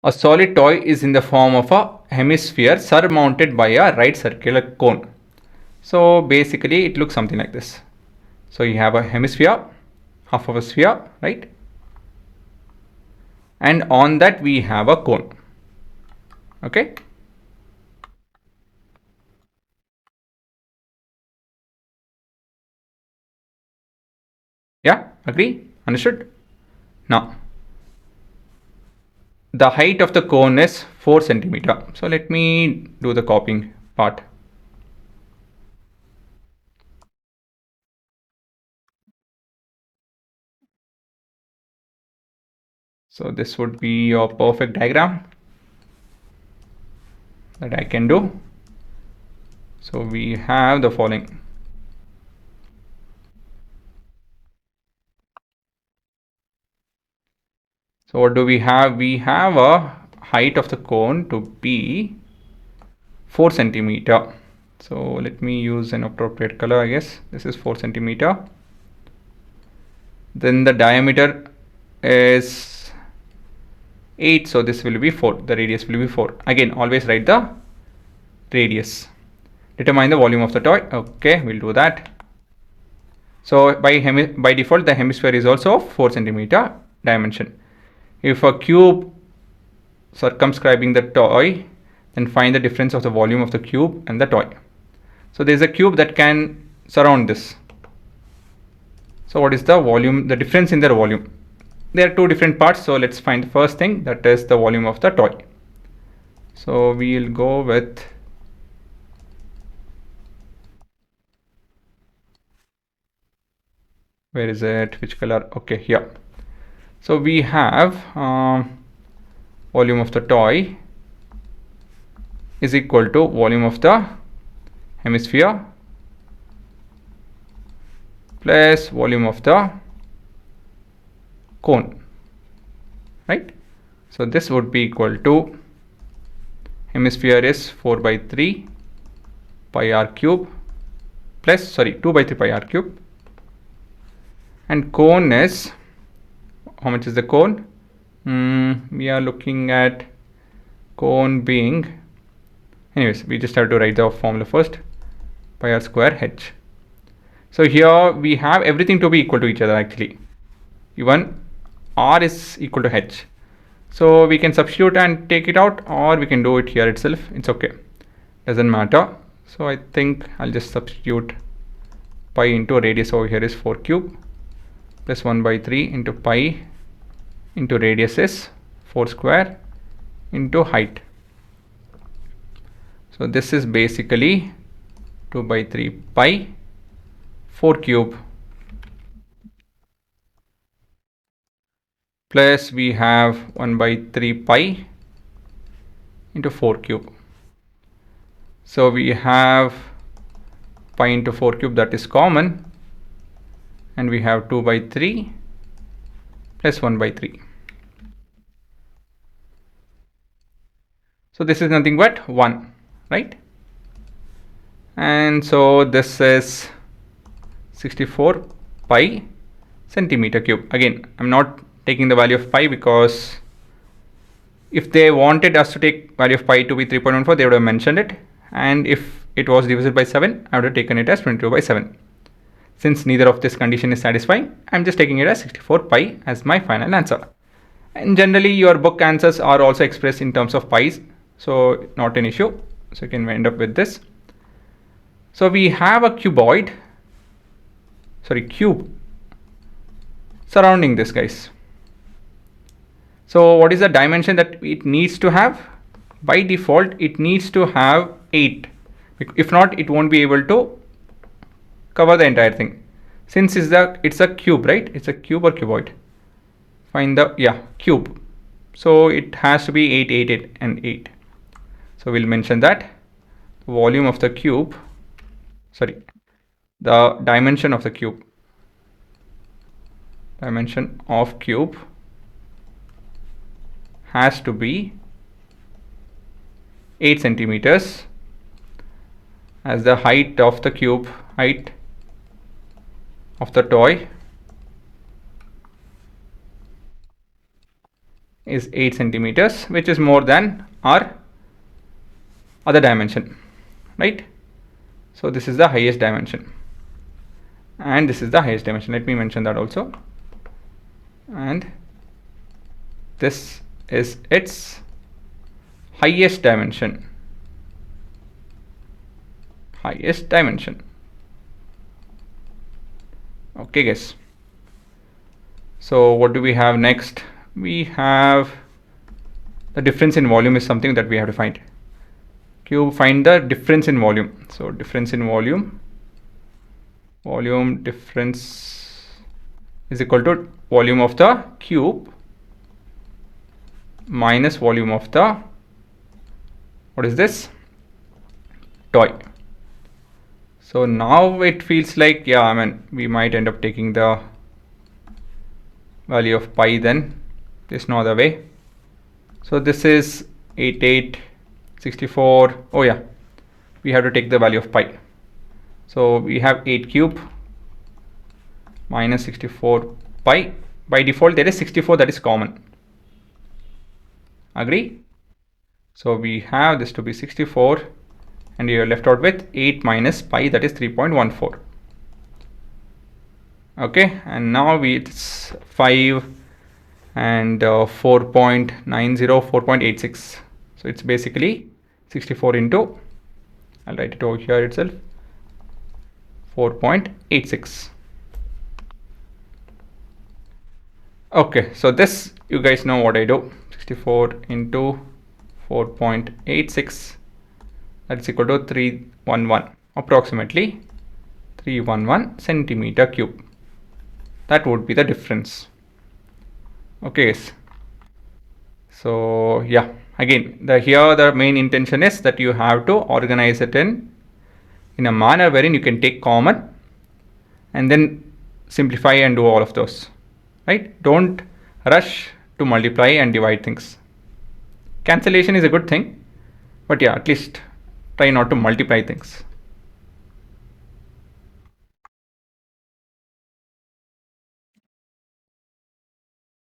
A solid toy is in the form of a hemisphere surmounted by a right circular cone. So basically it looks something like this. So you have a hemisphere, half of a sphere, right? And on that we have a cone. Okay. Yeah, agree? Understood? Now, the height of the cone is 4 centimeter. So let me do the copying part. So this would be your perfect diagram that I can do. So we have the following. So what do we have? We have a height of the cone to be 4 centimeter. So let me use an appropriate color, I guess. This is 4 centimeter. Then the diameter is 8. So this will be 4. The radius will be 4. Again, always write the radius. Determine the volume of the toy. Okay, we'll do that. So by default, the hemisphere is also 4 centimeter dimension. If a cube circumscribing the toy, then find the difference of the volume of the cube and the toy. So there is a cube that can surround this. So what is the volume, the difference in their volume? There are two different parts. So let's find the first thing, that is the volume of the toy. So we'll go with where is it, which color? Okay, here. So we have volume of the toy is equal to volume of the hemisphere plus volume of the cone, right? So this would be equal to, hemisphere is 4 by 3 pi r cube plus, sorry, 2 by 3 pi r cube, and cone is, how much is the cone? We are looking at cone being, anyways, we just have to write the formula first, pi r square h. So here we have everything to be equal to each other actually. Even r is equal to h. So we can substitute and take it out, or we can do it here itself. It's okay. Doesn't matter. So I think I'll just substitute pi into radius over here is 4 cube plus 1 by 3 into pi into radius is 4 square into height. So this is basically 2 by 3 pi 4 cube plus we have 1 by 3 pi into 4 cube. So we have pi into 4 cube, that is common, and we have 2 by 3 plus 1 by 3. So this is nothing but 1, right? And so this is 64 pi centimeter cube. Again, I'm not taking the value of pi because if they wanted us to take value of pi to be 3.14, they would have mentioned it. And if it was divisible by 7, I would have taken it as 22 by 7. Since neither of this condition is satisfying, I'm just taking it as 64 pi as my final answer. And generally your book answers are also expressed in terms of pi's, so not an issue. So you can end up with this. So we have a cube surrounding this, guys. So what is the dimension that it needs to have? By default, it needs to have 8. If not, it won't be able to cover the entire thing. Since it's a cube, right? It's a cube or cuboid. Find the, cube. So it has to be 8, 8, 8 and 8. So we'll mention that volume of the cube, the dimension of the cube, has to be 8 centimeters as the height of the cube, height of the toy is 8 centimeters, which is more than our other dimension, right? So this is the highest dimension, and this is the highest dimension. Let me mention that also. And this is its highest dimension. Highest dimension. Okay, guys. So what do we have next? We have the difference in volume is something that we have to find. Cube, find the difference in volume. So difference in volume difference is equal to volume of the cube minus volume of the, what is this, toy. So now it feels like, yeah, I mean, we might end up taking the value of pi then. There's no other way. So this is 88, 64. Oh yeah, we have to take the value of pi. So we have 8 cube minus 64 pi. By default there is 64, that is common. Agree? So we have this to be 64, and you are left out with 8 minus pi, that is 3.14. Okay, and now it's 5 and 4.90, 4.86. So it's basically 64 into, I'll write it over here itself, 4.86. Okay, so this, you guys know what I do. 64 into 4.86, that's equal to 311, approximately 311 centimeter cube. That would be the difference. Okay, so yeah, again, here the main intention is that you have to organize it in a manner wherein you can take common and then simplify and do all of those, right? Don't rush to multiply and divide things. Cancellation is a good thing, but yeah, at least try not to multiply things.